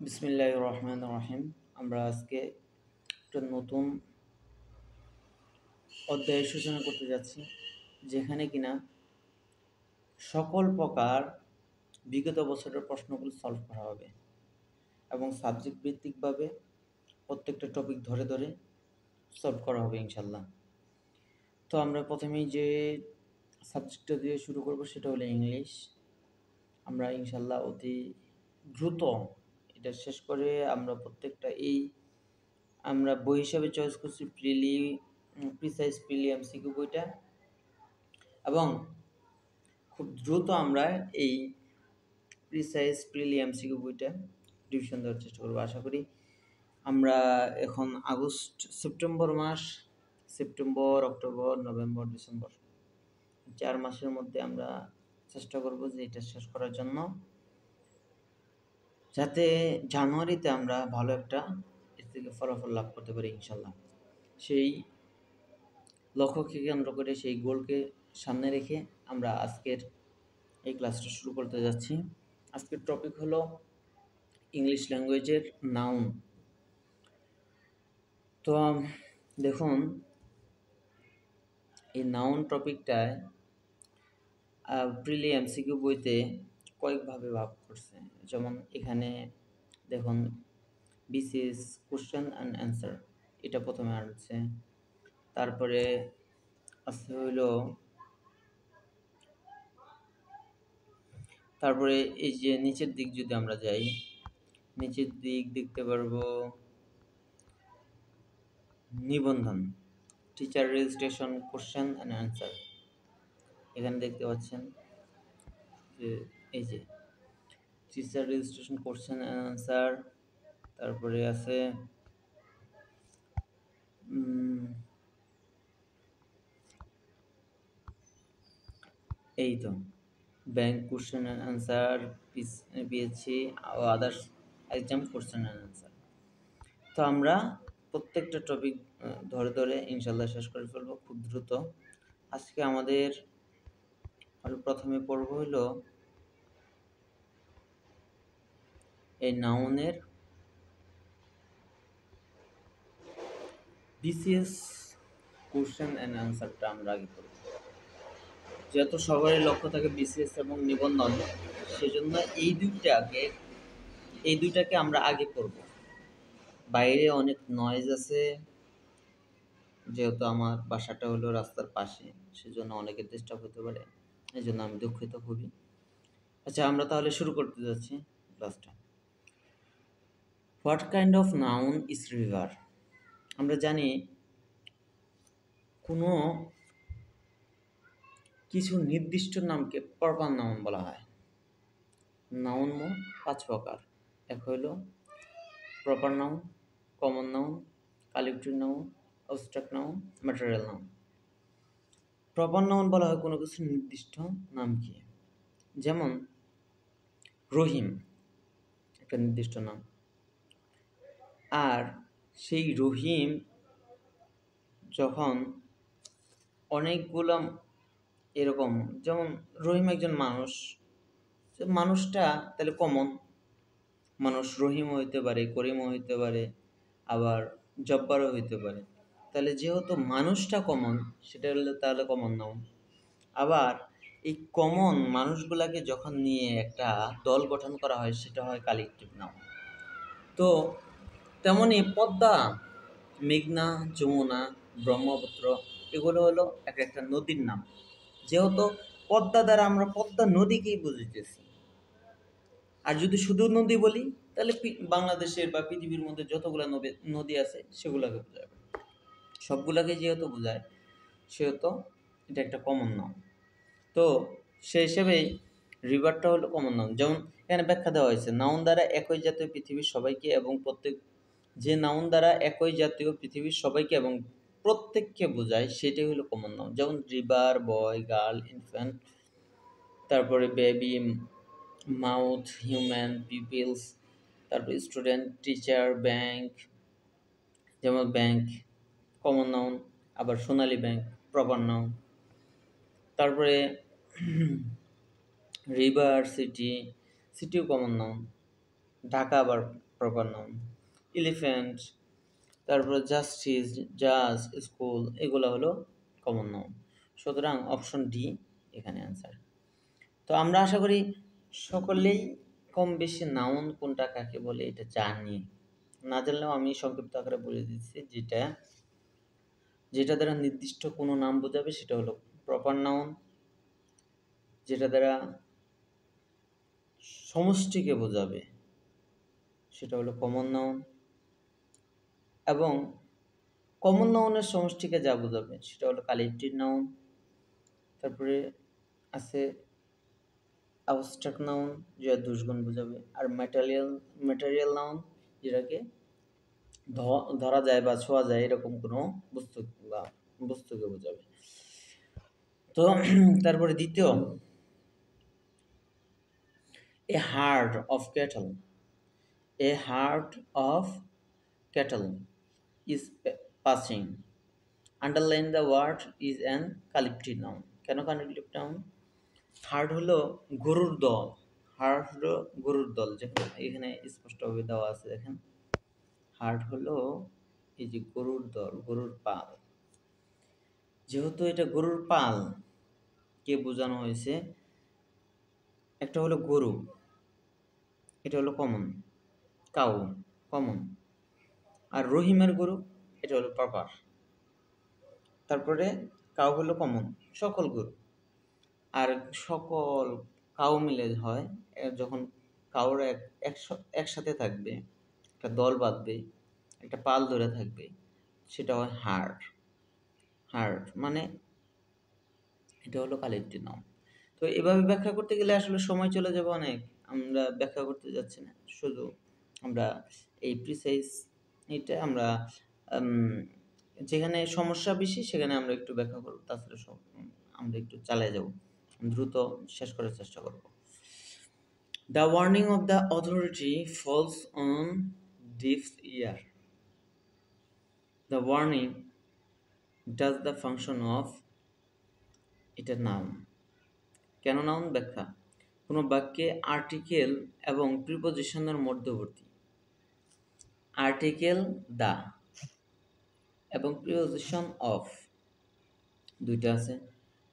বিসমিল্লাহির রহমানির রহিম। আমরা আজকে একটা নতুন অধ্যায়ের সূচনা করতে যাচ্ছি, যেখানে কিনা সকল প্রকার বিগত বছরের প্রশ্নগুলো সলভ করা হবে এবং সাবজেক্ট ভিত্তিকভাবে প্রত্যেকটা টপিক ধরে ধরে সলভ করা হবে ইনশাল্লাহ। তো আমরা প্রথমেই যে সাবজেক্টটা দিয়ে শুরু করব সেটা হলো ইংলিশ। আমরা ইনশাল্লাহ অতি দ্রুত এটা শেষ করে আমরা প্রত্যেকটা আমরা বই হিসাবে চয়েস করছি প্রিসাইজ প্রিলি এমসিকিউ বইটা, এবং খুব দ্রুত আমরা এই প্রিসাইজ প্রিলি এমসিকিউ বইটা রিভিশন দেওয়ার চেষ্টা করবো। আশা করি আমরা এখন সেপ্টেম্বর মাস, সেপ্টেম্বর, অক্টোবর, নভেম্বর, ডিসেম্বর 4 মাসের মধ্যে আমরা চেষ্টা করব যে এটা শেষ করার জন্য, যাতে জানুয়ারিতে আমরা ভালো একটা এর থেকে ফলাফল লাভ করতে পারি ইনশাল্লাহ। সেই লক্ষ্যকে কেন্দ্র করে, সেই গোলকে সামনে রেখে আমরা আজকের এই ক্লাসটা শুরু করতে যাচ্ছি। আজকের টপিক হলো ইংলিশ ল্যাঙ্গুয়েজের নাউন। তো দেখুন, এই নাউন টপিকটায় প্রিলি এমসিকিউ বইতে কয়েকভাবে ভাগ করছে। যেমন এখানে দেখুন, বিসিএস কোশ্চেন অ্যান্ড অ্যান্সার, এটা প্রথমে আসছে। তারপরে আছে হইলো, তারপরে এই যে নিচের দিক যদি আমরা যাই, নিচের দিক দেখতে পারবো নিবন্ধন, teacher registration question and answer. এখানে দেখতে পাচ্ছেন যে এই যে teacher registration question and answer. তারপরে আছে এই তো bank question and answer, PSC ও others exam question and answer. তো আমরা প্রত্যেকটা টপিক ধরে ধরে ইনশাল্লাহ শেষ করে ফেলবো খুব দ্রুত। আজকে আমাদের প্রথমে পড়ব হলো এই নাউনের বিসিএস কোশ্চেন অ্যান্ড অ্যান্সারটা আমরা আগে করব। যেহেতু সবারই লক্ষ্য থাকে বিসিএস এবং নিবন্ধন, সেজন্য এই দুইটাকে আমরা আগে করব। বাইরে অনেক নয়েজ আছে, যেহেতু আমার বাসাটা হলো রাস্তার পাশে, সেজন্য অনেকের ডিস্টার্ব হতে পারে, এই জন্য আমি দুঃখিত খুবই। আচ্ছা, আমরা তাহলে শুরু করতে যাচ্ছি ক্লাসটা। What kind of noun is river? আমরা জানি কোনো কিছু নির্দিষ্ট নামকে প্রপার নাউন বলা হয়। নাউন মোট 5 প্রকার। এক হইল proper noun, common noun, collective noun, abstract noun, material noun. Proper noun বলা হয় কোনো কিছু নির্দিষ্ট নামকে, যেমন রহিম একটা নির্দিষ্ট নাম। আর সেই রহিম যখন অনেকগুলো এরকম, যেমন রহিম একজন মানুষ, মানুষটা তাহলে কমন, মানুষ রহিমও হইতে পারে, করিমও হইতে পারে, আবার জব্বারও হইতে পারে। তাহলে যেহেতু মানুষটা কমন, সেটা হলে তাহলে কমন নাউন। আবার এই কমন মানুষগুলাকে যখন নিয়ে একটা দল গঠন করা হয়, সেটা হয় কালেকটিভ নাউন। তো তেমনই পদ্মা, মেঘনা, যমুনা, ব্রহ্মপুত্র, এগুলো হলো এক একটা নদীর নাম। যেহেতু পদ্মা দ্বারা আমরা পদ্মা নদীকেই বুঝিতেছি। আর যদি শুধু নদী বলি, তাহলে বাংলাদেশের বা পৃথিবীর মধ্যে যতগুলো নদী আছে সেগুলোকে বোঝায়। সবগুলোকে যেহেতু বোঝায়, সেহেতু এটা একটা কমন নাম। তো সেই হিসেবেই রিভারটা হলো কমন নাউন। যেমন এখানে ব্যাখ্যা দেওয়া হয়েছে, নাউন দ্বারা একই জাতীয় পৃথিবীর সবাইকে এবং যে নাউন দ্বারা একই জাতীয় পৃথিবীর সবাইকে এবং প্রত্যেককে বোঝায়, সেটাই হলো কমন নাউন। যেমন রিভার, বয়, গার্ল, ইনফ্যান্ট, তারপরে বেবি, মাউথ, হিউম্যান, পিপলস, তারপরে স্টুডেন্ট, টিচার, ব্যাংক। যেমন ব্যাংক কমন নাউন, আবার সোনালী ব্যাংক প্রপার নাউন। তারপরে river, CTO common noun. Dhaka আবার প্রপার নাউন। এলিফ্যান্ট, তারপরে জাস্টিস, জাজ, স্কুল, এগুলো হলো কমন নাউন। সুতরাং অপশন ডি এখানে অ্যান্সার। তো আমরা আশা করি সকলেই কম বেশি নাউন কোনটা কাকে বলে এটা জানি। না জানলেও আমি সংক্ষিপ্ত আকারে বলে দিচ্ছি, যেটা দ্বারা নির্দিষ্ট কোনো নাম বোঝাবে সেটা হলো প্রপার নাউন, যেটা দ্বারা সমষ্টিকে বোঝাবে সেটা হলো কমন নাউন, এবং কমন নাউনের সমষ্টিকে যা বোঝাবে সেটা হলো কালেক্টিভ নাউন। তারপরে আছে অ্যাবস্ট্রাক্ট নাউন, যেটা দুষগুণ বোঝাবে। আর ম্যাটেরিয়াল নাউন, যেটাকে ধরা যায় বা ছোঁয়া যায় এরকম কোনো বস্তু বা বস্তুকে বোঝাবে। তো তারপরে দ্বিতীয়, a herd of cattle, a herd of cattle is passing, underline the word is an collective noun. কেন কালেক্টিভ নাউন? হার্ড হলো গরুর দল, হার্ড হলো গরুর দল, যেখানে এখানে স্পষ্টভাবে দেওয়া আছে দেখেন, হার্ড হলো এই যে গরুর দল, গরুর পাল। যেহেতু এটা গরুর পাল কে বোঝানো হয়েছে, একটা হলো গরু, এটা হলো কমন, কাউ কমন, আর রহিমের গরু এটা হলো প্রপার। তারপরে কাউ হলো কমন, সকল গরু, আর সকল কাউ মিলে হয় যখন কাউরা একসাথে থাকবে, একটা দল বাঁধবে, একটা পাল ধরে থাকবে, সেটা হয় হার্ড। হার্ড মানে এটা হলো কালেক্টিভ নাউন। তো এভাবে ব্যাখ্যা করতে গেলে আসলে সময় চলে যাবে অনেক, আমরা ব্যাখ্যা করতে যাচ্ছি না, শুধু আমরা এই প্রিসাইজ এটা আমরা যেখানে সমস্যা বেশি সেখানে আমরা একটু ব্যাখ্যা করব, তাছাড়া সব আমরা একটু চালিয়ে যাব, দ্রুত শেষ করার চেষ্টা করব। The warning of the authority falls on deaf ear. The warning does the function of, এটা নাউন। কেন নাউন? ব্যাখ্যা, কোনো বাক্যে আর্টিকেল এবং প্রিপোজিশনের মধ্যবর্তী, আর্টিকেল দা এবং প্রিপোজিশন অফ দুইটা আছে,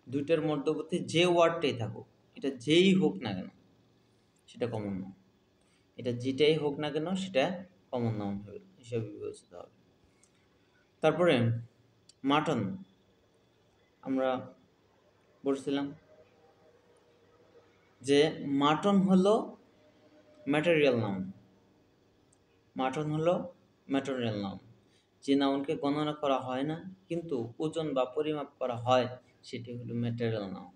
দুইটার মধ্যবর্তী যে ওয়ার্ডটাই থাকুক, এটা যেই হোক না কেন সেটা কমন নাউন, এটা যেটাই হোক না কেন সেটা কমন নাউন হিসেবে বিবেচিত হবে। তারপরে মাটন, আমরা বলছিলাম যে মাটন হলো ম্যাটেরিয়াল নাউন, মাটন হলো ম্যাটেরিয়াল নাউন, যে নাউনকে গণনা করা হয় না কিন্তু ওজন বা পরিমাপ করা হয় সেটি হলো ম্যাটেরিয়াল নাউন।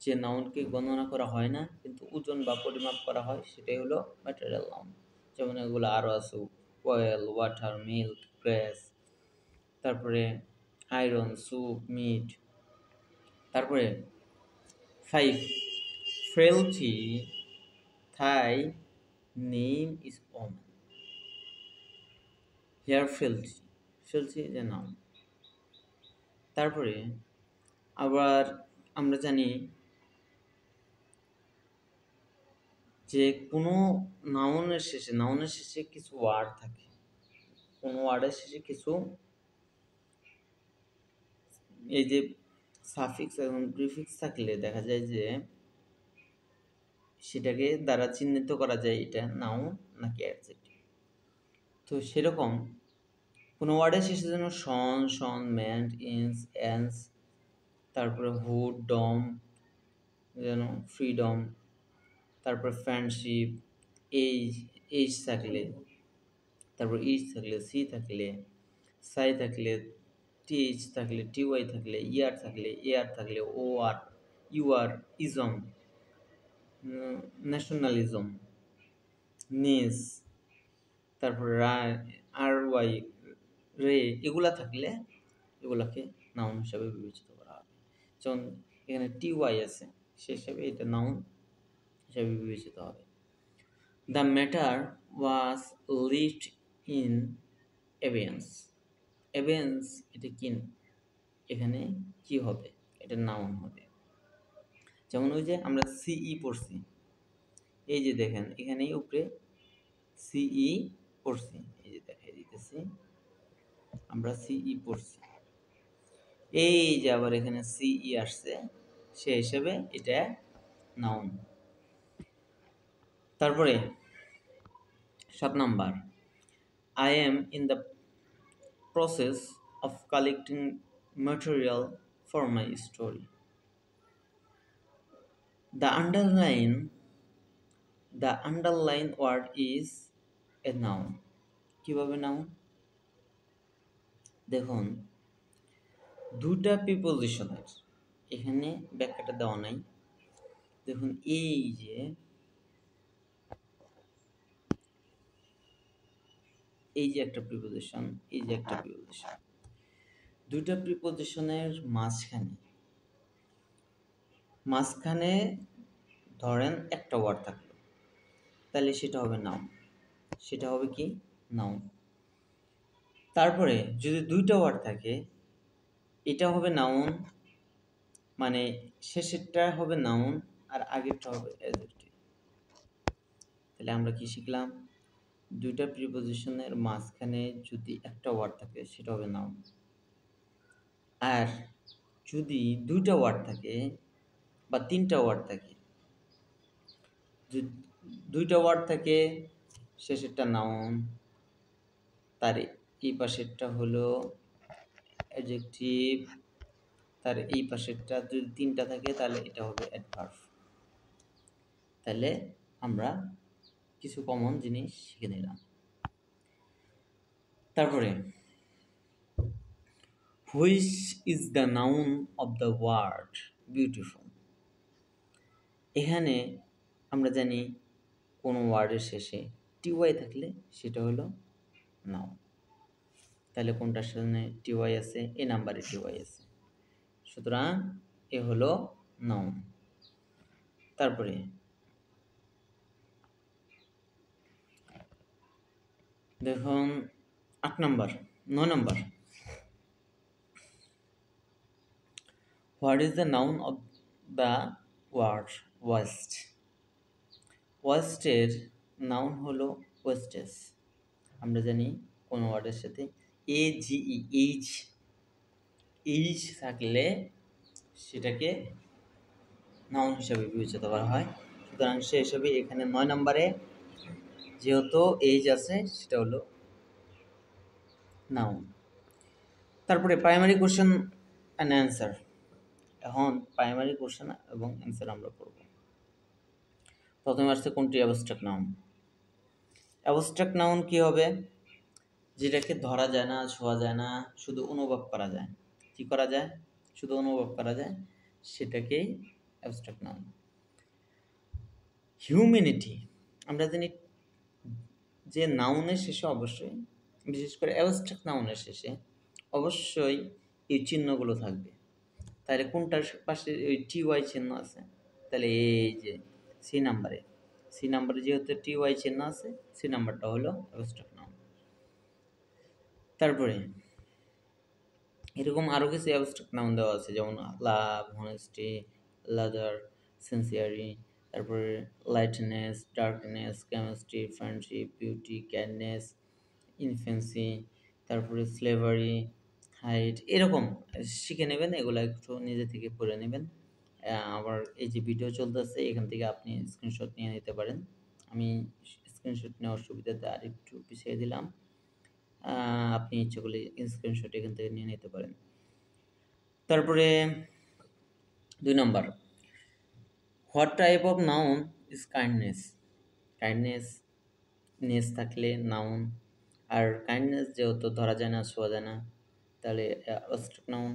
যে নাউনকে গণনা করা হয় না কিন্তু ওজন বা পরিমাপ করা হয় সেটাই হলো ম্যাটেরিয়াল নাউন। যেমন এগুলো আরও আছে, অয়েল, ওয়াটার, মিল্ক, গ্যাস, তারপরে আয়রন, স্যুপ, মিট। তারপরে 5, frailty thy name is woman, here filthy, filthy is a noun। তারপরে আবার আমরা জানি যে কোনো নাউনের শেষে কিছু ওয়ার্ড থাকে, কোনো ওয়ার্ডের শেষে কিছু এই যে সাফিক্স এবং প্রিফিক্স থাকলে দেখা যায় যে সেটাকে দ্বারা চিহ্নিত করা যায় এটা নাউন নাকি অ্যাডজেক্টিভ। তো সেরকম কোনো ওয়ার্ডের শেষে যেন শন, ম্যান্ড, ইন্স, অ্যান্স, তারপরে হুড, ডম, যেন ফ্রিডম, তারপর ফ্রেন্ডশিপ, এইজ থাকলে, তারপর ইজ থাকলে, সি থাকলে, সাই থাকলে, টিএইচ থাকলে, টিওয়াই থাকলে, ইয়ার থাকলে, এআর থাকলে, ও আর, ইউ আর, ইজম, ন্যাশনালিজম, নেস, তারপর আর ওয়াই, রে, এগুলা থাকলে এগুলাকে নাউন হিসাবে বিবেচিত করা হবে। যেমন এখানে টিওয়াই আছে, সে হিসাবে এটা নাউন হিসাবে বিবেচিত হবে। The matter was leaved in abeyance, abeyance এটা কি, এখানে কি হবে, এটা নাউন হবে। যেমন ওই যে আমরা সিই পড়ছি, এই যে দেখেন এখানেই উপরে সিই পড়ছি, এই যে দেখাই দিতেছি, আমরা সিই পড়ছি, এই যে আবার এখানে সিই আসছে, সে হিসেবে এটা নাউন। তারপরে 7 number, I am in the process of collecting material for my story. The underline word is a noun. কিভাবে নাউন? দেখুন, দুটা প্রিপোজিশনের এখানে ব্যাখ্যাটা দেওয়া নাই। দেখুন এই যে একটা প্রিপোজিশন, এই যে একটা প্রিপোজিশন, দুইটা প্রিপোজিশনের মাঝখানে ধরেন একটা ওয়ার্ড থাকলো, তাহলে সেটা হবে নাউন। সেটা হবে কি? নাউন। তারপরে যদি দুইটা ওয়ার্ড থাকে, এটা হবে নাউন, মানে শেষেরটা হবে নাউন আর আগেরটা হবে অ্যাডজেক্টিভ। তাহলে আমরা কি শিখলাম? দুইটা প্রিপোজিশনের মাঝখানে যদি একটা ওয়ার্ড থাকে সেটা হবে নাউন, আর যদি দুইটা ওয়ার্ড থাকে বা তিনটা ওয়ার্ড থাকে, দুইটা ওয়ার্ড থাকে, শেষেরটা নাউন, তার এই পাশেরটা হলো অ্যাডজেক্টিভ, তার এই পাশেরটা যদি তিনটা থাকে তাহলে এটা হবে অ্যাডভার্ব। তাহলে আমরা কিছু কমন জিনিস শিখে নিলাম। তারপরে which is the noun of the word beautiful. এখানে আমরা জানি কোনো ওয়ার্ডের শেষে টিওয়াই থাকলে সেটা হলো নাউন। তাহলে কোনটার সামনে টিওয়াই আছে? এ নাম্বারে টিওয়াই আছে, সুতরাং এ হলো নাউন। তারপরে দেখুন 9 number, what is the noun of the word waste. ওয়েস্টের নাউন হলো ওয়েস্টেজ। আমরা জানি কোনো ওয়ার্ডের সাথে এইচ থাকলে সেটাকে নাউন হিসাবে বিবেচিত করা হয়। সুতরাং সে হিসাবে এখানে 9 নম্বরে যেহেতু এইচ আছে সেটা হলো নাউন। তারপরে প্রাইমারি কোশ্চেন অ্যান্ড অ্যান্সার। এখন প্রাইমারি কোশ্চেন এবং অ্যান্সার আমরা করব। প্রথমে আসছে কোনটি অ্যাবস্ট্রাক্ট নাউন। অ্যাবস্ট্রাক্ট নাউন কি হবে? যেটাকে ধরা যায় না, ছোঁয়া যায় না, শুধু অনুভব করা যায়। কি করা যায়? শুধু অনুভব করা যায়, সেটাকেই অ্যাবস্ট্রাক্ট নাউন। হিউম্যানিটি, আমরা জানি যে নাউনের শেষে অবশ্যই, বিশেষ করে অ্যাবস্ট্রাক্ট নাউনের শেষে অবশ্যই এই চিহ্নগুলো থাকবে। তাহলে কোনটার পাশে ওই টিওয়াই চিহ্ন আছে? তাহলে এই যে সি নাম্বারে যেহেতু টিওয়াই চিহ্ন আছে, সি নাম্বারটা হলো অ্যাবস্ট্রাক্ট নাউন। তারপরে এরকম আরও কিছু অ্যাবস্ট্রাক্ট নাউন দেওয়া আছে, যেমন লাভ, হনেস্টি, লাদার, সিনসিয়ারি, তারপরে lightness, darkness, chemistry, friendship, beauty, kindness, infancy, তারপরে স্লেভারি, হাইট, এরকম শিখে নেবেন। এগুলো একটু নিজে থেকে পড়ে নেবেন। আবার এই যে ভিডিও চলতেছে, এখান থেকে আপনি স্ক্রিনশট নিয়ে নিতে পারেন। আমি স্ক্রিনশট নেওয়ার সুবিধাতে আর একটু পিছিয়ে দিলাম, আপনি ইচ্ছে করলে স্ক্রিনশট এখান থেকে নিয়ে নিতে পারেন। তারপরে 2 number, what type of noun is kindness. Ness থাকলে নাউন, আর কাইন্ডনেস যেহেতু ধরা যায় না, ছোঁয়া যায় না, তাহলে abstract noun.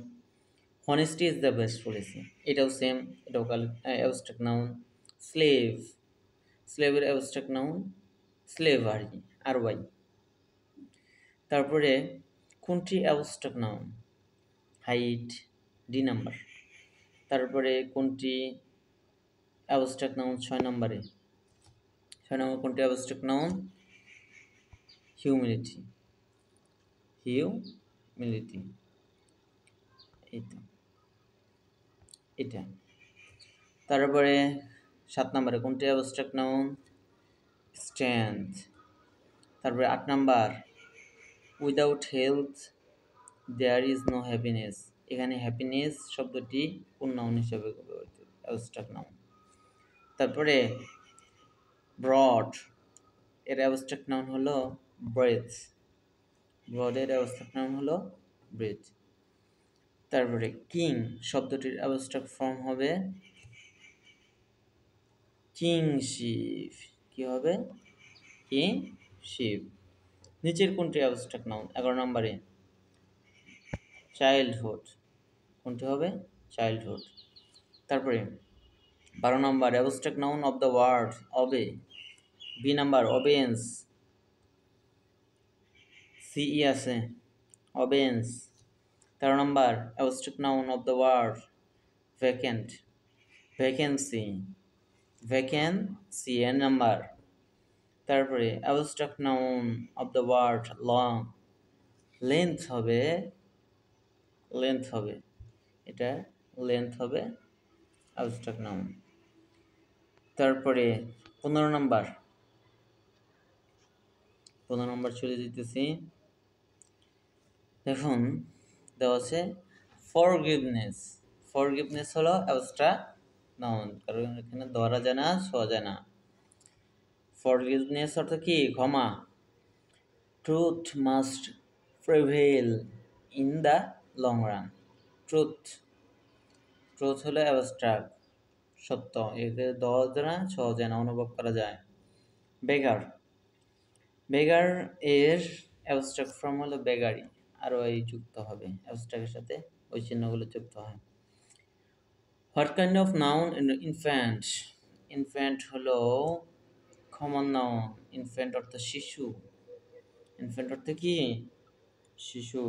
Honesty is the best policy, এটাও সেম, এটাও অ্যাবস্ট্রাক্ট নাউন। স্লেভের অ্যাবস্ট্রাক্ট নাউন স্লেভারি, আর ওয়াই। তারপরে কোনটি abstract noun? Height, D number. তারপরে কোনটি অ্যাবস্ট্রাক্ট নাউন? 6 নম্বর কোনটি অ্যাবস্ট্রাক্ট নাউন? হিউমিলিটি। এই তো এটা। তারপরে 7 নম্বরে কোনটি অ্যাবস্ট্রাক্ট নাউন? স্ট্রেংথ। তারপরে 8 number, without health there is no happiness. এখানে হ্যাপিনেস শব্দটি কোন নাউন হিসেবে ব্যবহৃত, অ্যাবস্ট্রাক্ট নাউন। তারপরে ব্রড, এর অ্যাবস্ট্রাক্ট নাউন হলো ব্রেথ। ব্রডের অ্যাবস্ট্রাক্ট নাউন হলো ব্রেথ। তারপরে কিং শব্দটির অ্যাবস্ট্রাক্ট ফর্ম হবে কিংশিপ। কি হবে? কিংশিপ। নিচের কোনটি অ্যাবস্ট্রাক্ট নাউন? 11 নম্বরে চাইল্ডহুড। কোনটি হবে? চাইল্ডহুড। তারপরে 12 নম্বর, abstract noun of the word obey. B number, obeisance. C আছে, অবেয়েন্স। 13 নম্বর, abstract noun of the word vacant. Vacancy. Vacancy এর নাম্বার। তারপরে abstract noun of the word long. Length হবে, লেন্থ হবে, এটা লেন্থ হবে অ্যাবস্ট্রাক্ট নাউন। তারপরে 15 নম্বর, 15 নম্বর চলে যেতেছি। এখন দেওয়া আছে ফরগিভনেস। ফরগিভনেস হলো অ্যাবস্ট্রাক্ট নাউন, কারণ এখানে ধরা যায় না, ছোঁয়া যায় না। ফরগিভনেস অর্থ কি? ক্ষমা। Truth must prevail in the long run. Truth, truth হলো অ্যাবস্ট্রাক্ট, সত্য। একে দেওয়া যায় না, ছোঁয়া যায় না, অনুভব করা যায়। বেগার, বেগার এর অ্যাবস্ট্রাক্ট ফর্ম হলো বেগারি। আরও এই যুক্ত হবে, অ্যাবস্ট্রাক্টের সাথে ওই চিহ্নগুলো যুক্ত হয়। What kind of noun infant. Infant হলো কমন নাউন। ইনফ্যান্ট অর্থ শিশু। ইনফ্যান্ট অর্থ কি? শিশু।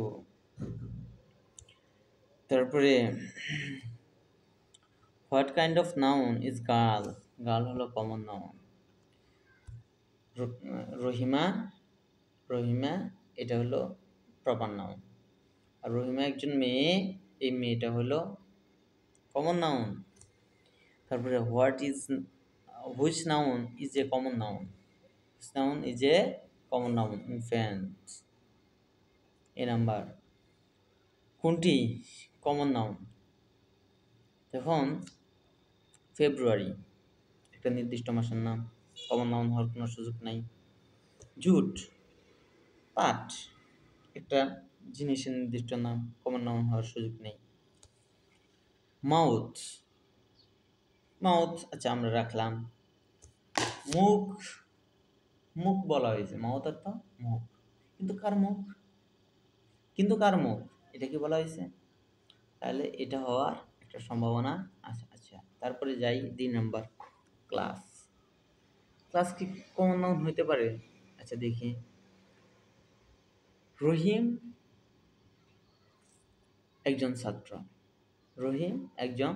তারপরে what kind of noun is girl. Girl হলো কমন নাউন। রহিমা, রহিমা এটা হলো প্রপার নাউন। আর রহিমা একজন মেয়ে, এই মেয়েটা হলো কমন নাউন। তারপরে what is, which noun is a common noun. Which noun is a common noun? Infant. A number, কোনটি কমন নাউন? দেখুন, ফেব্রুয়ারি একটা নির্দিষ্ট মাসের নাম, কমন নাউন হওয়ার কোনো সুযোগ নাই। জুট, পাট একটা জিনিসের নির্দিষ্ট নাম, কমন নাউন হওয়ার সুযোগ নেই। মাউথ, মাউথ আচ্ছা আমরা রাখলাম। মুখ, মুখ বলা হয়েছে, মাউথ অর্থ মুখ, কিন্তু কার মুখ? কিন্তু কার মুখ এটা কি বলা হয়েছে? তাহলে এটা হওয়ার একটা সম্ভাবনা আছে। আচ্ছা, তারপরে যাই 2 নাম্বার, ক্লাস। ক্লাস কি কমন নাউন হইতে পারে? আচ্ছা দেখি, রহিম একজন ছাত্র। রহিম একজন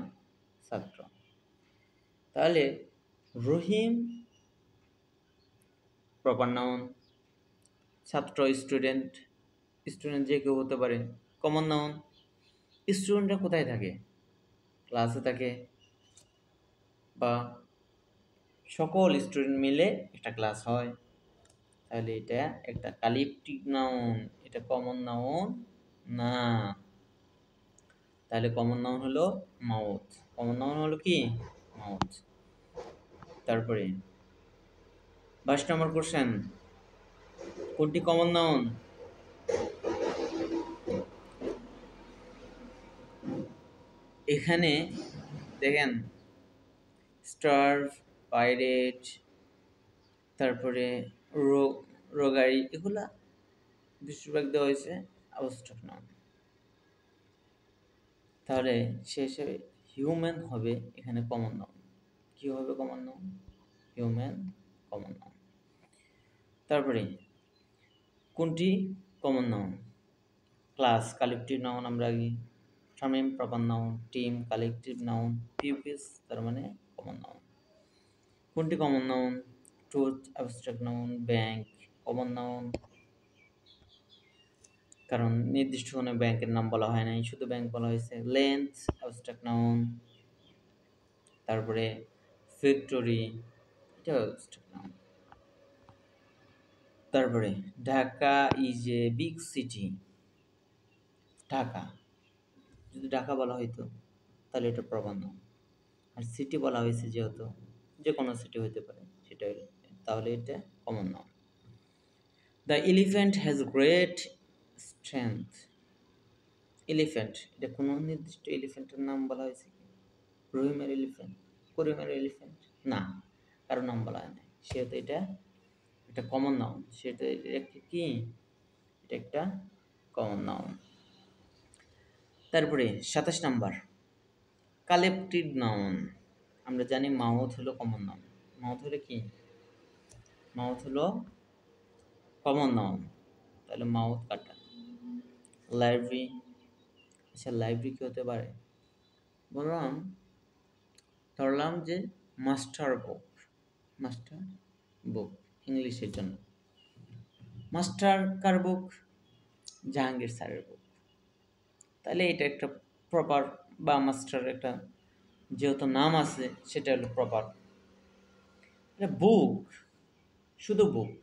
ছাত্র। তাহলে রহিম প্রপার নাউন। ছাত্র স্টুডেন্ট, স্টুডেন্ট যে কেউ হতে পারে, কমন নাউন। স্টুডেন্টরা কোথায় থাকে? ক্লাসে থাকে, বা সকল স্টুডেন্ট মিলে একটা ক্লাস হয়। তাহলে এটা একটা কালিপটিক নাউন, এটা কমন নাউন না। তাহলে কমন নাউন হলো মাউথ। কমন নাউন হলো কি? মাউথ। তারপরে 22 নম্বর কোশ্চেন, কোনটি কমন নাউন? এখানে দেখেন, স্টার্ভ, পাইরেট, তারপরে রোগারি, এগুলা বেশিরভাগ দেওয়া হয়েছে অ্যাবস্ট্রাক্ট নাউন। তাহলে সে হিসেবে হিউম্যান হবে এখানে কমন নাউন। কি হবে common noun? Human common noun. তারপরে কোনটি common noun? Class collective noun, আমরা আগে Shamim proper noun, team collective noun, pupils তার মানে কমন নাউন। কোনটি common noun? Truth abstract noun, bank common noun, কারণ নির্দিষ্ট কোনো ব্যাংকের নাম বলা হয় নাই, শুধু ব্যাংক বলা হয়েছে। Length abstract noun. তারপরে ফ্যাক্টরি, এটা অ্যাবস্ট্রাক্ট নাউন। তারপরে Dhaka is a big city. Dhaka, যদি ঢাকা বলা হইতো তাহলে এটা প্রবাদ নাউন। আর সিটি বলা হয়েছে যেহেতু যে কোনো সিটি হতে পারে, সেটা তাহলে এটা common noun. The elephant has great strength. Elephant, এটা কোনো নির্দিষ্ট এলিফ্যান্টের নাম বলা হয়েছে কি? রহিমের এলিফ্যান্ট, করিমের এলিফ্যান্ট না, কারো নাম বলা হয় না, সেহেতু এটা একটা কমন নাউন। সেটা একটা কি, এটা একটা কমন নাউন। তারপরে 27 নাম্বার কালেক্টিভ নাউন। আমরা জানি মাউথ হলো কমন নাউন। মাউথ হলো কি? মাউথ হলো কমন নাউন, তাহলে মাউথ কাটা। লাইব্রেরি, আচ্ছা লাইব্রেরি কি হতে পারে? বললাম, ধরলাম যে মাস্টার বুক, মাস্টার বুক ইংলিশের জন্য। মাস্টার কার বুক? জাহাঙ্গীর স্যারের বুক। তাহলে এটা একটা প্রপার, বা মাস্টার একটা যেহেতু নাম আছে সেটা হলো প্রপার। বুক, শুধু বুক,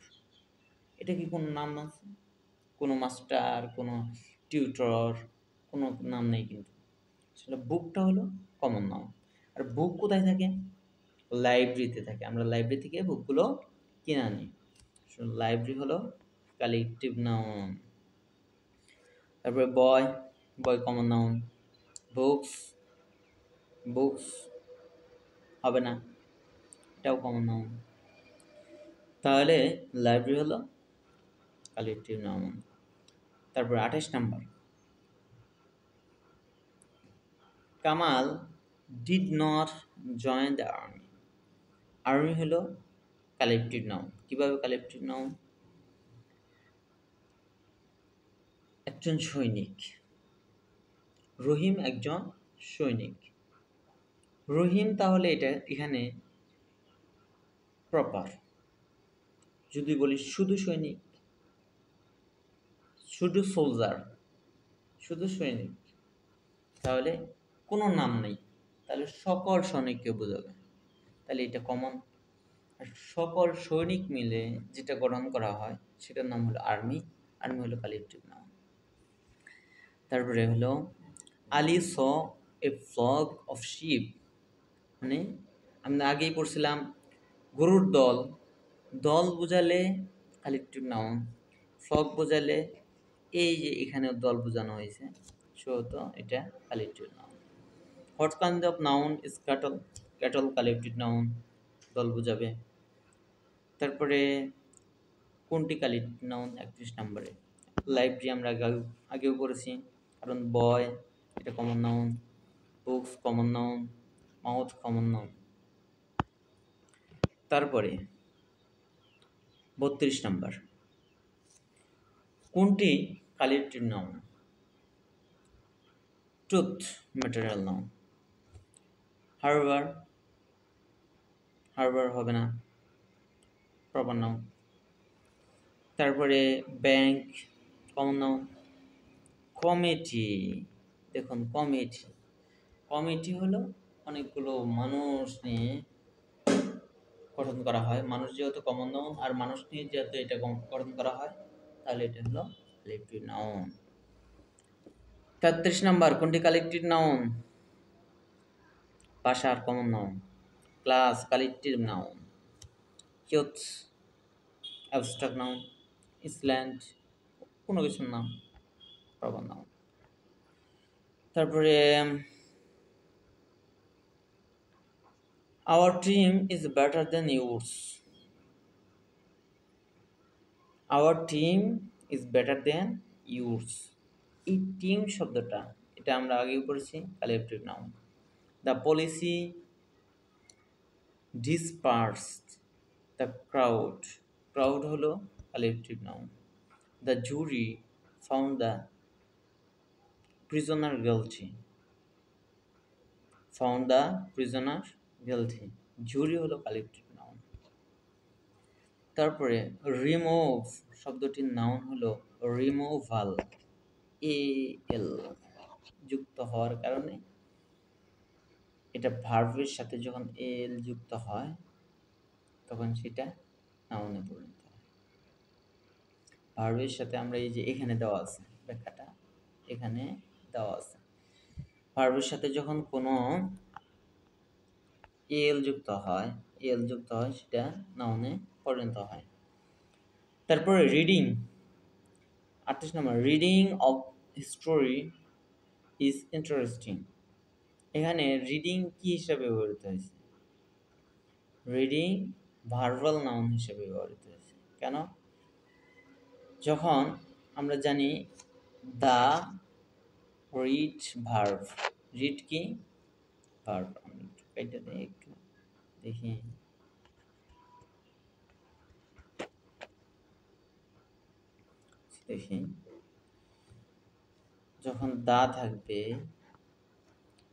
এটা কি কোনো নাম আছে? কোনো মাস্টার, কোনো টিউটর, কোনো নাম নেই কিন্তু। আসলে বুকটা হলো কমন নাউন। আর বুক কোথায় থাকে? লাইব্রেরিতে থাকে। আমরা লাইব্রেরি থেকে বুকগুলো কিনে আনি। লাইব্রেরি হলো কালেকটিভ নাউন। তারপরে বয়, বয় কমন নাউন। বুকস, বুকস হবে না, এটাও কমন নাউন। তাহলে লাইব্রেরি হলো কালেকটিভ নাউন। তারপর 28 number Kamal did not join the army. Army হলো কালেকটিভ নাউন। কিভাবে কালেকটিভ নাউন? একজন সৈনিক, রহিম একজন সৈনিক। রহিম, তাহলে এটা এখানে প্রপার। যদি বলি শুধু সৈনিক, শুধু সোলজার, শুধু সৈনিক, তাহলে কোনো নাম নেই, তাহলে সকল সৈনিককে বোঝাবে, তাহলে এটা কমন। আর সকল সৈনিক মিলে যেটা গঠন করা হয় সেটার নাম হলো আর্মি। আর্মি হলো কালেকটিভ নাউন। তারপরে হলো আলী স এ ফ্লক অফ শিপ, মানে আমরা আগেই পড়ছিলাম গরুর দল। দল বোঝালে কালেকটিভ নাউন, ফ্লক বোঝালে এই যে এখানে দল বোঝানো হয়েছে, সেহেতু এটা collective noun. What kind of noun is cattle? Cattle collective noun, দল বোঝাবে। তারপরে কোনটি কালেকটিভ নাউন? 31 নম্বরে লাইব্রেরি আমরা আগেও করেছি, কারণ বয় এটা common noun, books common noun, mouth common noun. তারপরে 32 নাম্বার কোনটি collective noun? Truth material noun. Harbour, Harbour হবে না, প্রপার নাউন। তারপরে ব্যাংক কমন নাউন। কমিটি, দেখুন কমিটি, কমিটি হলো অনেকগুলো মানুষ নিয়ে গঠন করা হয়। মানুষ যেহেতু কমন নাউন, আর মানুষ নিয়ে যেহেতু এটা গঠন করা হয়, তাহলে এটা হলো কালেকটিভ নাউন। 33 নাম্বার কোনটি কালেকটিভ নাউন? ভাষার common noun. Class collective noun. Cute abstract noun. Eastland কোনো কিছুর নাম, প্রপার নাউন। তারপরে our team is better then yours. Our team is better then yours. এই টিম শব্দটা, এটা আমরা আগেও পড়েছি, collective noun. The policy dispersed the crowd, crowd হলো collective noun. The jury found the prisoner guilty, found the prisoner guilty, jury হলো collective noun. তারপরে remove শব্দটির নাউন হলো রিমুভাল, এ এল যুক্ত হওয়ার কারণে এটা ভার্বের সাথে যখন এল যুক্ত হয় তখন সেটা নাউনে পরিণত হয়। ভার্বের সাথে আমরা এই যে এখানে দেওয়া আছে ব্যাখ্যাটা, এখানে দেওয়া আছে। ভার্বের সাথে যখন কোনো এল যুক্ত হয়, সেটা নাউনে পরিণত হয়। তারপরে reading, 38 number, reading of history is interesting. এখানে রিডিং কি হিসাবে ব্যবহৃত হয়েছে? রিডিং ভার্বাল নাউন হিসেবে ব্যবহৃত হয়েছে। কেন? যখন আমরা জানি দা রিড ভার্ব, রিড কি ভার্ব, আমি একটু কেটে দিই, একটু দেখি। দেখি, যখন দা থাকবে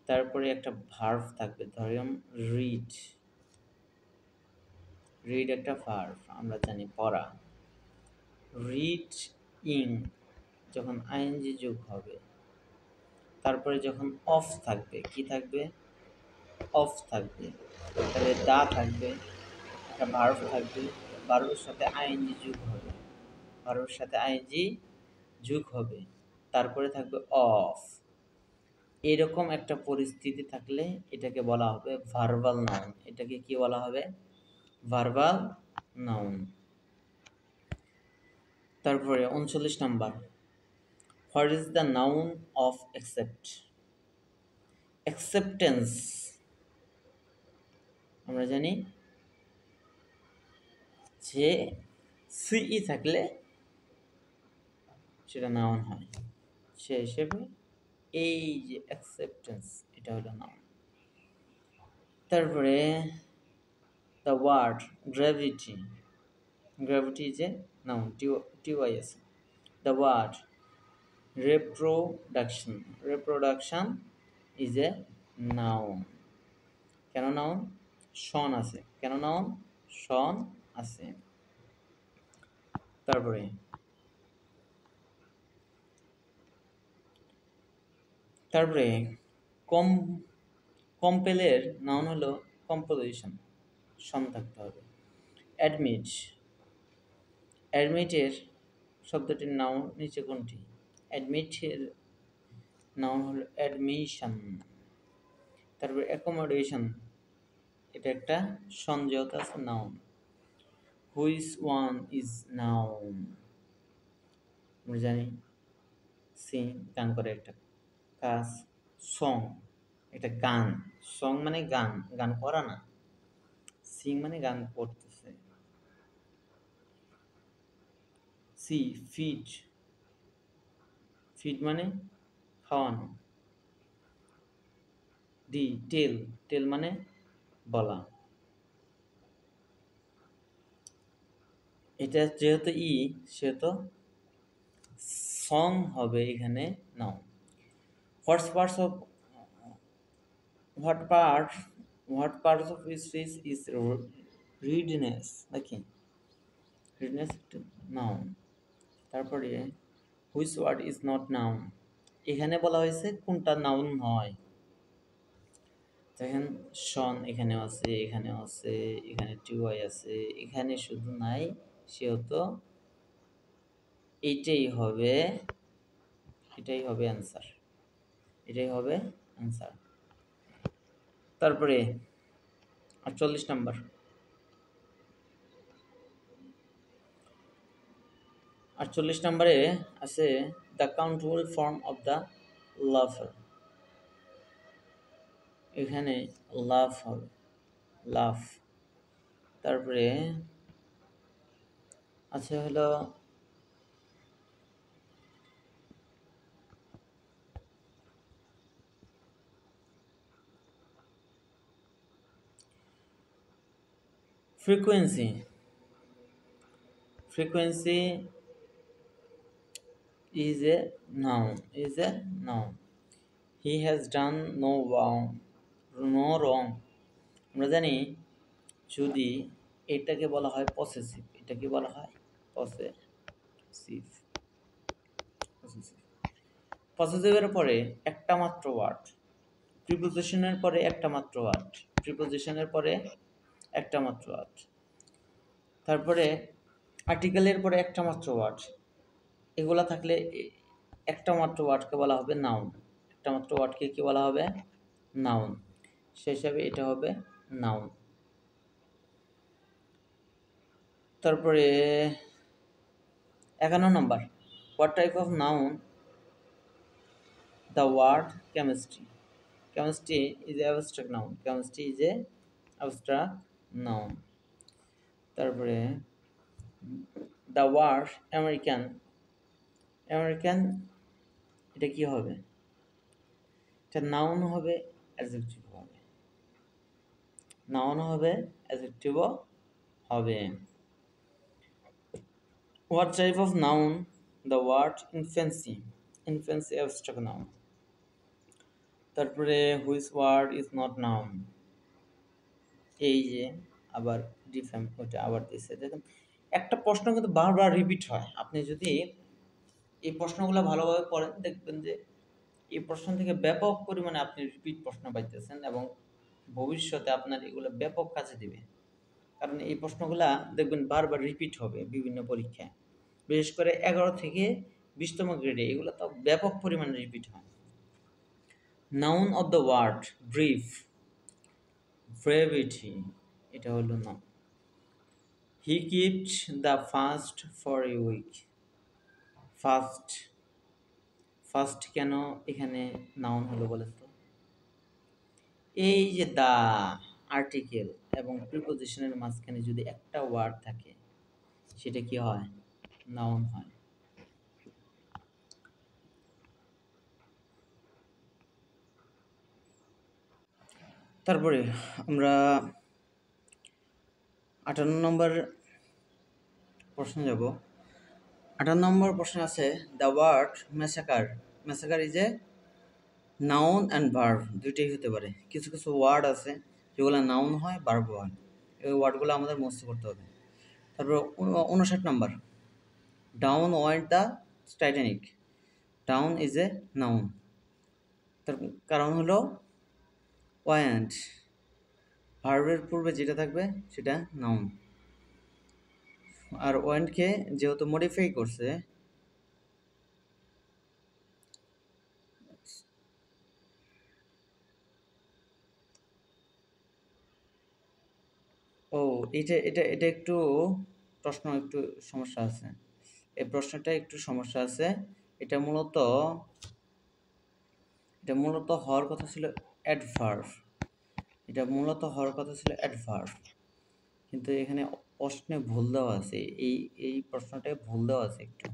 তারপরে একটা ভার্ব থাকবে, ধরুন রিড, রিড একটা ভার্ব, আমরা জানি পড়া। রিড ইং, যখন আইএনজি যোগ হবে, তারপরে যখন অফ থাকবে, কি থাকবে? অফ থাকবে, তাহলে দা থাকবে, একটা ভার্ব থাকবে, ভার্বের সাথে আইএনজি যোগ হবে, ভার্বের সাথে আইএনজি যোগ হবে, তারপরে থাকবে অফ। এরকম একটা পরিস্থিতি থাকলে এটাকে বলা হবে ভার্বাল নাউন। এটাকে কি বলা হবে? Verbal noun. তারপরে 39 number, what is the noun of accept? Acceptance, আমরা জানি যে সিই থাকলে সেটা নাউন হয়, সে হিসেবে এই যে অ্যাকসেপ্টেন্স, এটা হলো নাউন। তারপরে the word gravity, gravity is a noun, T Y আছে। The word reproduction, reproduction is a noun. কেন নাউন? শন আছে। কেন নাউন? শন আছে। তারপরে কম্পেলের নাউন হলো কম্পোজিশন, শন থাকতে হবে। অ্যাডমিট, অ্যাডমিটের শব্দটির নাউন নিচে কোনটি? অ্যাডমিটের নাউন হলো অ্যাডমিশন। তারপরে অ্যাকোমোডেশন, এটা একটা সংযত আছে, noun. Which one is noun? আমরা জানি সিং, গান করে একটা কাজ। সং, এটা গান, সং মানে গান, গান করা না। সিং মানে গান করতেছে। সি ফিড, ফিড মানে খাওয়ানো। ডি টেল, টেল মানে বলা। এটা যেহেতু ই, সেহেতু সং হবে এখানে noun. What parts of his face is redness, নাকি? Redness noun. তারপরে which word is not noun, এখানে বলা হয়েছে কোনটা নাউন হয়। দেখেন শন এখানেও আছে, এখানেও আছে, এখানে টিওয়াই আছে, এখানে শুধু নাই, সেহেতু এটাই হবে অ্যান্সার, এটাই হবে অ্যান্সার। তারপরে 48 নাম্বার, 48 নম্বরে আছে the countable form of the Lafarge. এখানে লাফ হবে, লাফ। তারপরে আছে হলো frequency, frequency is a noun, he has done no wrong, আমরা জানি যদি এটাকে বলা হয় পসেসিভ, এটাকে বলা হয় পসেসিভ। পসেসিভের পরে একটা মাত্র ওয়ার্ড, প্রিপোজিশনের পরে একটা মাত্র ওয়ার্ড, প্রিপোজিশনের পরে একটা মাত্র ওয়ার্ড, তারপরে আর্টিকেলের পরে একটা মাত্র ওয়ার্ড, এগুলা থাকলে একটা মাত্র ওয়ার্ডকে বলা হবে নাউন। একটা মাত্র ওয়ার্ডকে কি বলা হবে? নাউন। সেই হিসাবে এটা হবে নাউন। তারপরে 51 নম্বর, what type of noun the word chemistry? Chemistry is a abstract noun. Chemistry is a abstract noun. তারপরে the word American. American এটা কি হবে? এটা নাউন হবে, অ্যাডজেক্টিভ হবে। নাউন হবে, অ্যাডজেক্টিভও হবে। What type of noun? The word infancy. Infancy abstract noun. তারপরে which word is not noun? এই যে আবার ডিফেম ওইটা আবার দিচ্ছে। দেখুন একটা প্রশ্ন কিন্তু বারবার রিপিট হয়। আপনি যদি এই প্রশ্নগুলো ভালোভাবে পড়েন দেখবেন যে এই প্রশ্ন থেকে ব্যাপক পরিমাণে আপনি রিপিট প্রশ্ন পাইতেছেন এবং ভবিষ্যতে আপনার এগুলো ব্যাপক কাজে দিবে। কারণ এই প্রশ্নগুলা দেখবেন বারবার রিপিট হবে বিভিন্ন পরীক্ষায়, বিশেষ করে 11 থেকে 20তম গ্রেডে এগুলো তো ব্যাপক পরিমাণে রিপিট হয়। Noun of the word brief, brevity, এটা হলো noun. He kept the fast for a week. Fast, fast কেন এখানে নাউন হলো বলেন তো? এই যে দা আর্টিকেল এবং প্রিপোজিশনের মাঝখানে যদি একটা ওয়ার্ড থাকে সেটা কি হয়? নাউন হয়। তারপরে আমরা 58 নম্বর প্রশ্ন যাব। 58 নম্বর প্রশ্ন আছে the word massacre. Massacre is a noun and verb, দুইটাই হতে পারে। কিছু কিছু ওয়ার্ড আছে যেগুলো নাউন হয়, ভার্ব হয়। এই ওয়ার্ডগুলো আমাদের মুখস্থ করতে হবে। তারপর 59 নম্বর, down went the Titanic. Down is a noun. তার কারণ হলো ওয়েন্ট, ভার্বের পূর্বে যেটা থাকবে সেটা নাউন। আর ওয়েন্টকে যেহেতু মডিফাই করছে, ও এটা এটা এটা একটু প্রশ্ন একটু সমস্যা আছে। এই প্রশ্নটা একটু সমস্যা আছে। এটা মূলত হওয়ার কথা ছিল অ্যাডভার্ব। এটা মূলত হওয়ার কথা ছিল অ্যাডভার্ব, কিন্তু এখানে প্রশ্নে ভুল দেওয়া আছে। এই প্রশ্নটায় ভুল দেওয়া আছে একটু।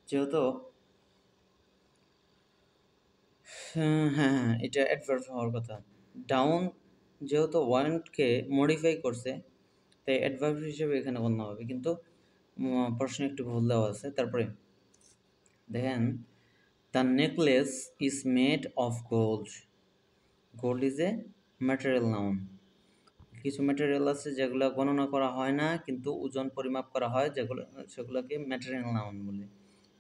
যেহেতু হ্যাঁ, এটা অ্যাডভার্ব হওয়ার কথা। ডাউন যেহেতু ওয়ান্টকে মডিফাই করছে তাই অ্যাডভার্ব হিসেবে এখানে গণ্য হবে, কিন্তু প্রশ্নে একটু ভুল দেওয়া আছে। তারপরে দেখেন the necklace is made of gold. Gold is a material noun. কিছু ম্যাটেরিয়াল আছে যেগুলো গণনা করা হয় না কিন্তু ওজন পরিমাপ করা হয়, সেগুলোকে ম্যাটেরিয়াল নাউন বলে।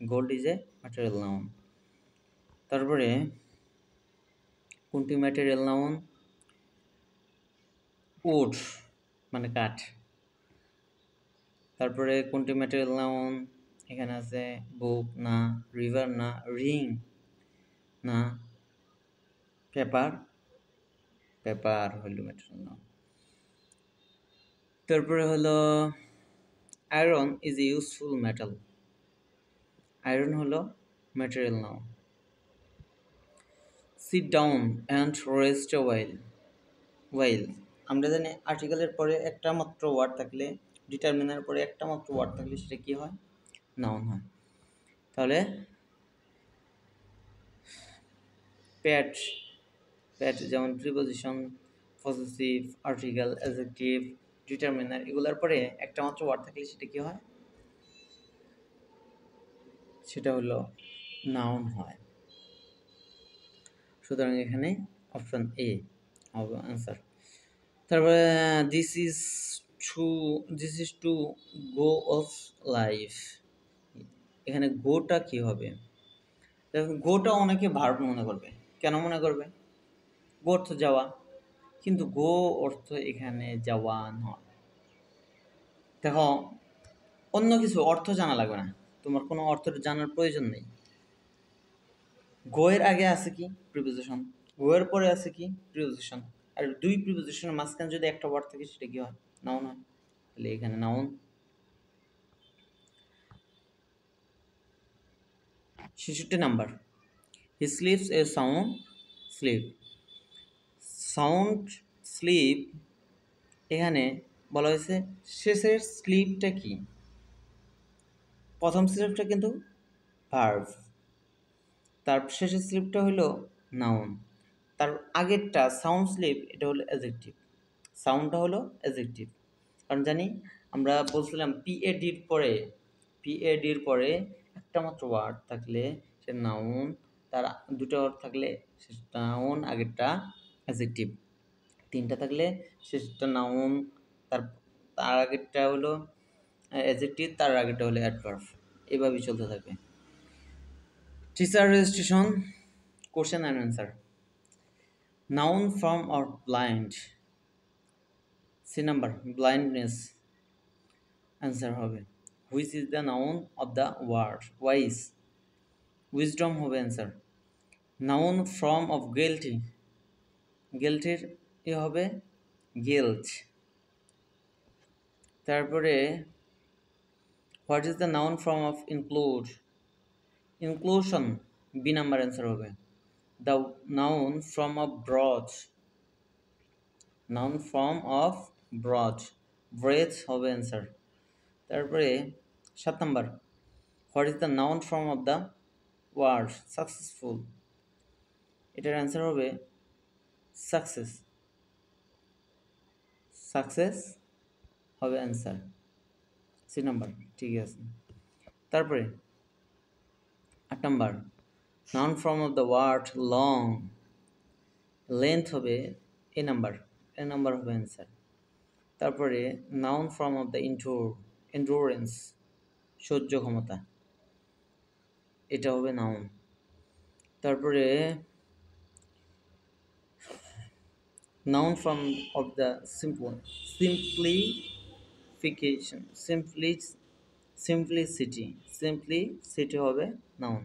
Gold is a material noun. তারপরে কোনটি ম্যাটেরিয়াল নাউন? উড মানে কাঠ। তারপরে কোনটি ম্যাটেরিয়াল নাউন? এখানে আছে বুক না, রিভার না, রিং না, পেপার। পেপার হলো ম্যাটেরিয়াল নাউন। তারপরে হলো iron is a useful metal. Iron হলো material noun. Sit down and rest a while. While আমরা জানি আর্টিকেলের পরে একটা মাত্র ওয়ার্ড থাকলে, ডিটারমিনার পরে একটা মাত্র ওয়ার্ড থাকলে সেটা কি হয়? নাউন হয়। তাহলে প্যাট, প্যাট যেমন preposition, possessive, article, adjective, determiner, এগুলোর পরে একটা মাত্র ওয়ার্ড থাকলে সেটা কি হয়? সেটা হলো নাউন হয়। সুতরাং এখানে অপশন এ হবে আনসার। তারপরে this is to go of life. এখানে গোটা কি হবে? দেখুন গোটা অনেকে ভার্ব মনে করবে। কেন মনে করবে? গো অর্থ যাওয়া, কিন্তু গো অর্থ এখানে যাওয়া নয়। দেখো অন্য কিছু অর্থ জানা লাগবে না, তোমার কোনো অর্থ জানার প্রয়োজন নেই। গো এর আগে আছে কি প্রিপোজিশন, গো এর পরে আছে কি প্রিপোজিশন, আর দুই প্রিপোজিশনের মাঝখানে যদি একটা ওয়ার্ড থাকে সেটা কি হয়? নাউন হয়। তাহলে এখানে noun. 66 number, he slips a sound sleep. Sound sleep এখানে বলা হয়েছে শেষের স্লিপটা কি? প্রথম স্লিপটা কিন্তু ভার্ব, তার শেষের স্লিপটা হলো নাউন, তার আগেরটা সাউন্ড স্লিপ এটা হলো অ্যাডজেক্টিভ। সাউন্ডটা হলো অ্যাডজেক্টিভ, কারণ জানি আমরা বলছিলাম পিএডির পরে একটা মাত্র ওয়ার্ড থাকলে সে নাউন, তার দুটো ওয়ার্ড থাকলে সে নাউন, আগেরটা অ্যাডজেক্টিভ, তিনটা থাকলে শেষটা নাউন, তার তার আগেরটা হলো অ্যাডজেক্টিভ, তার আগেরটা হলো অ্যাডভার্ব। এভাবেই চলতে থাকবে। Teacher registration, question and answer. Noun from or blind, C number blindness answer হবে। Which is the noun of the word wise, wisdom হবে answer. Noun from of guilty, গিল্টির এ হবে গিল্ট। তারপরে what is the noun from of include, inclusion B number answer হবে। The noun from of broad, noun from of broad, breath হবে answer. তারপরে 7 number, what is the noun from of the word successful, এটার answer হবে success, success হবে answer, C number, ঠিক আছে। তারপরে 8 number, noun from of the word long, length হবে A number হবে অ্যান্সার। তারপরে noun from of the endurance, সহ্য ক্ষমতা, এটা হবে নাউন। তারপরে noun from of the simplicity হবে নাউন।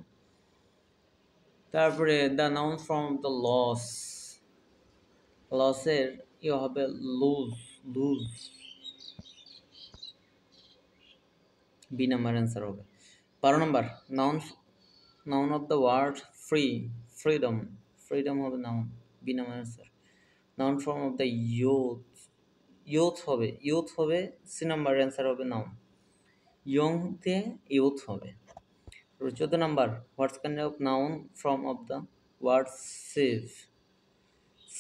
তারপরে দ্য নাউন ফ্রম দ্য লসের হবে লুজ, বি নাম্বার অ্যান্সার হবে। 12 number, noun of the word freedom হবে noun, B number answer. Noun form of the youth হবে সি নাম্বার অ্যান্সার হবে noun, ইয়ংতে youth হবে। 14 number, what's kind of noun form of the word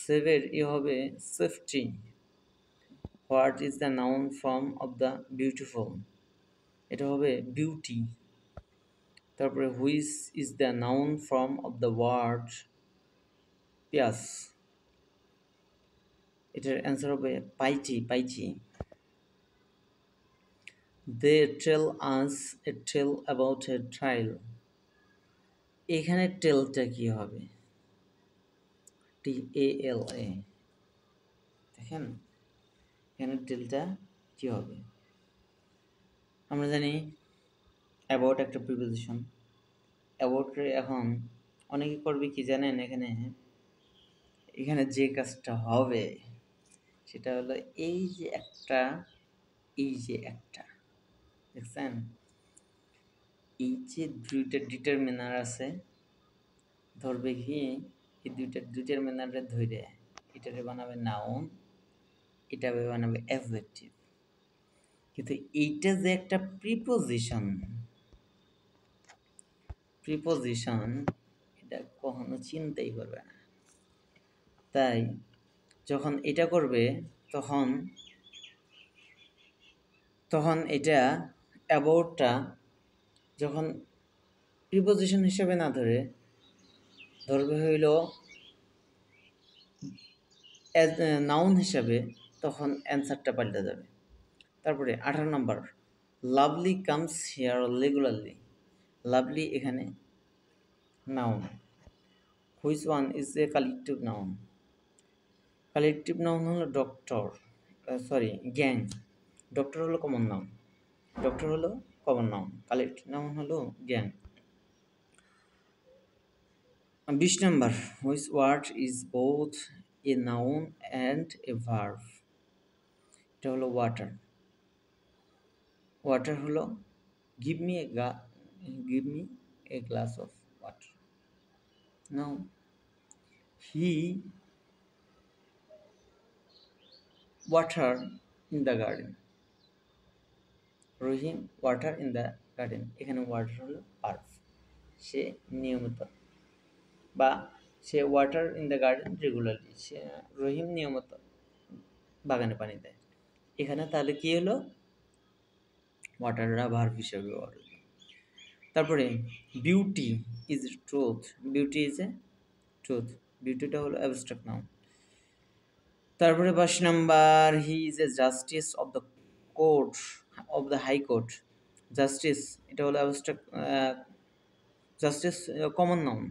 সেভের হবে safety. What is the noun form of the beautiful, এটা হবে beauty. তারপরে which is the noun form of the word pious, এটার answer হবে পাইচি। দে টেল আস এ টেল about a trial, এখানে টেলটা কি হবে? TALA, দেখেন এখানে টেলটা কি হবে? আমরা জানি অ্যাবাউট একটা প্রিপোজিশন, অ্যাবাউটে এখন অনেকে করবে কি জানেন, এখানে যে কাজটা হবে সেটা হলো এই যে একটা দেখছেন, এই যে দুইটা ডিটারমিনার আছে, ধরবে কি এই দুইটা ডিটারমিনারে ধরে এটারে বানাবে নাউন, এটা বানাবে অ্যাডজেক্টিভ। কিন্তু এইটা যে একটা প্রিপোজিশন এটা কখনো চিন্তাই করবে না। তাই যখন এটা করবে তখন এটা অ্যাবাউটটা যখন প্রিপোজিশন হিসেবে না ধরবে হইল নাউন হিসাবে, তখন অ্যান্সারটা পাল্টে যাবে। তারপরে 18 নম্বর, lovely comes here regularly, lovely এখানে noun. Which one is a collective noun, collective noun হলো গ্যাং, ডক্টর হলো কমন নাউন, ডক্টর হলো কমন নাউন। কালেক্টিভ নাউন হলো gang. 20 number, which word is both a noun and a verb? এটা হলো water. Water হলো give me give me a glass of water. Noun. He water in the garden. Rahim water in the garden. এখানে water হলো verb. সে নিয়মিত, বা সে water in the garden regularly, সে রহিম নিয়মিত বাগানে পানি দেয়। এখানে তাহলে কি হলো, ওয়াটাররা ভার্ব হিসেবে ব্যবহার হলো। তারপরে beauty is truth. Beauty is a truth. বিউটিটা হলো অ্যাবস্ট্রাক্ট নাউন। তারপরে 22 number, he is a justice of the court, of the high court. Justice এটা হলো abstract, justice common noun.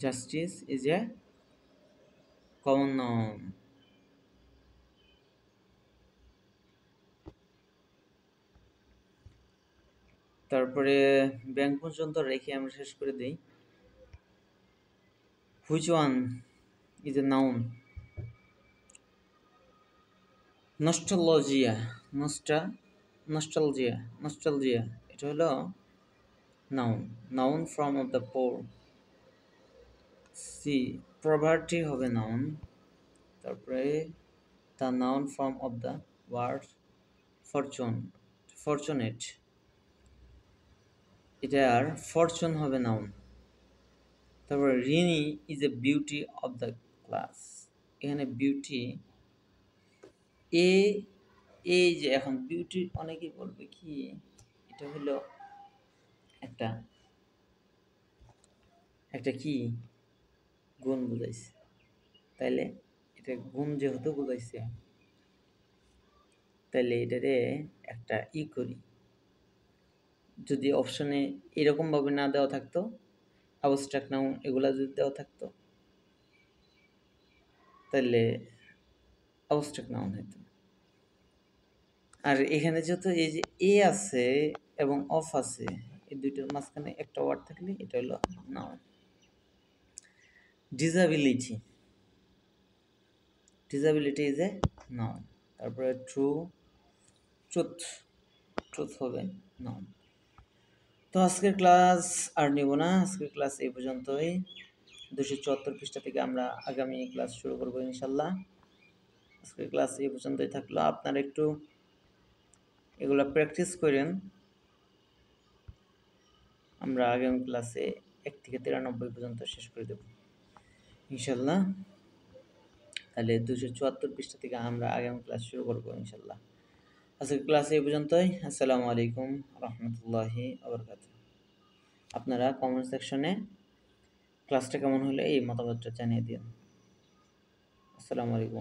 Justice is a common noun. তারপরে bank পর্যন্ত রেখে আমরা শেষ করে দিই। Which one is a noun? Nostalgia. Nostalgia এটা হলো noun. Noun from of the poor. C poverty হবে নাউন। তারপরে the noun form of the word fortunate, এটার ফরচুন হবে নাউন। তারপরে Rini is a beauty of the class. এখানে beauty এ, এই যে এখন বিউটি অনেকেই বলবে কি এটা হলো একটা একটা কি গুণ বুঝাইছে, তাইলে এটা গুণ যেহেতু বুঝাইছে, তাইলে এটারে একটা করি। যদি অপশনে এরকমভাবে না দেওয়া থাকতো, অ্যাবস্ট্রাক্ট নাউন এগুলা যদি দেওয়া থাকতো, তাহলে অ্যাবস্ট্রাক্ট নাউন হইতো। আর এখানে যেহেতু এই যে এ আছে এবং অফ আছে, এই দুইটার মাঝখানে একটা ওয়ার্ড থাকলে এটা হলো noun. Disability is a noun. তারপরে ট্রুথ হবে নাউন। তো আজকের ক্লাস আর নিব না, আজকের ক্লাস এই পর্যন্তই। 274 পৃষ্ঠা থেকে আমরা আগামী ক্লাস শুরু করবো ইনশাল্লাহ। আজকের ক্লাস এই পর্যন্তই থাকলো। আপনারা একটু এগুলো প্র্যাকটিস করেন। আমরা আগামী ক্লাসে 1 থেকে 93 পর্যন্ত শেষ করে দেব ইনশাল্লাহ। তাহলে 274 পৃষ্ঠা থেকে আমরা আগামী ক্লাস শুরু করবো ইনশাল্লাহ। আজকের ক্লাস এই পর্যন্তই। আসসালামু আলাইকুম রহমতুল্লাহি ওয়া বারাকাতুহু। আপনারা কমেন্ট সেকশনে ক্লাসটা কেমন হলে এই মতামতটা জানিয়ে দিন। আসসালামু আলাইকুম।